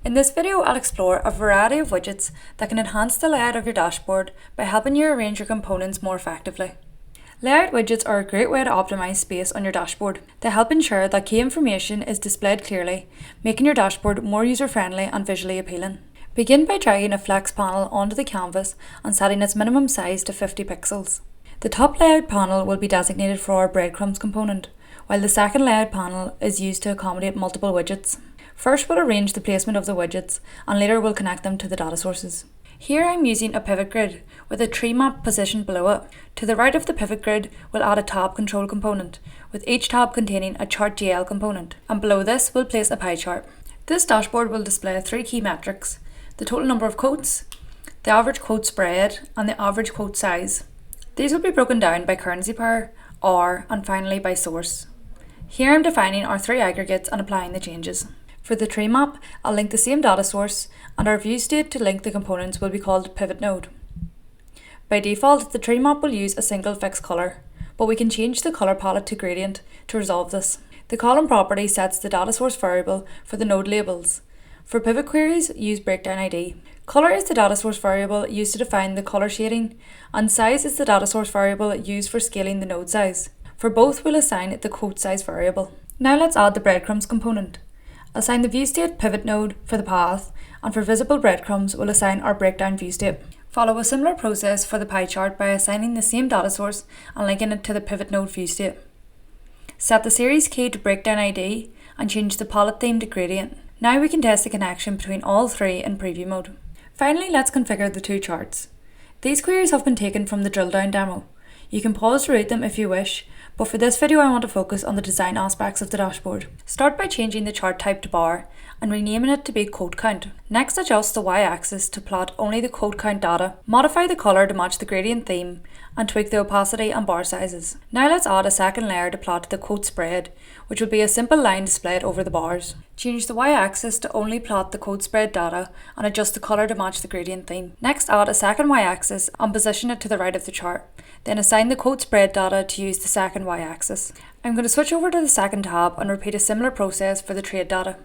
In this video, I'll explore a variety of widgets that can enhance the layout of your dashboard by helping you arrange your components more effectively. Layout widgets are a great way to optimize space on your dashboard. They help ensure that key information is displayed clearly, making your dashboard more user-friendly and visually appealing. Begin by dragging a flex panel onto the canvas and setting its minimum size to 50 pixels. The top layout panel will be designated for our breadcrumbs component, while the second layout panel is used to accommodate multiple widgets. First, we'll arrange the placement of the widgets, and later we'll connect them to the data sources. Here I'm using a pivot grid with a tree map positioned below it. To the right of the pivot grid, we'll add a tab control component, with each tab containing a chart.gl component, and below this we'll place a pie chart. This dashboard will display three key metrics: the total number of quotes, the average quote spread, and the average quote size. These will be broken down by currency pair, hour, and finally by source. Here I'm defining our three aggregates and applying the changes. For the tree map, I'll link the same data source, and our view state to link the components will be called pivot node. By default, the tree map will use a single fixed colour, but we can change the colour palette to gradient to resolve this. The column property sets the data source variable for the node labels. For pivot queries, use breakdown ID. Colour is the data source variable used to define the colour shading, and size is the data source variable used for scaling the node size. For both, we'll assign the quote size variable. Now let's add the breadcrumbs component. Assign the view state pivot node for the path, and for visible breadcrumbs, we'll assign our breakdown view state. Follow a similar process for the pie chart by assigning the same data source and linking it to the pivot node view state. Set the series key to breakdown ID and change the palette theme to gradient. Now we can test the connection between all three in preview mode. Finally, let's configure the two charts. These queries have been taken from the drill down demo. You can pause to read them if you wish, but for this video I want to focus on the design aspects of the dashboard. Start by changing the chart type to bar and renaming it to be quote count. Next, adjust the y-axis to plot only the quote count data. Modify the colour to match the gradient theme and tweak the opacity and bar sizes. Now let's add a second layer to plot the quote spread, which will be a simple line displayed over the bars. Change the y-axis to only plot the quote spread data and adjust the colour to match the gradient theme. Next, add a second y-axis and position it to the right of the chart. Then assign the quote spread data to use the second y-axis. I'm going to switch over to the second tab and repeat a similar process for the trade data.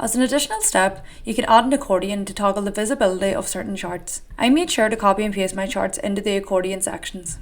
As an additional step, you can add an accordion to toggle the visibility of certain charts. I made sure to copy and paste my charts into the accordion sections.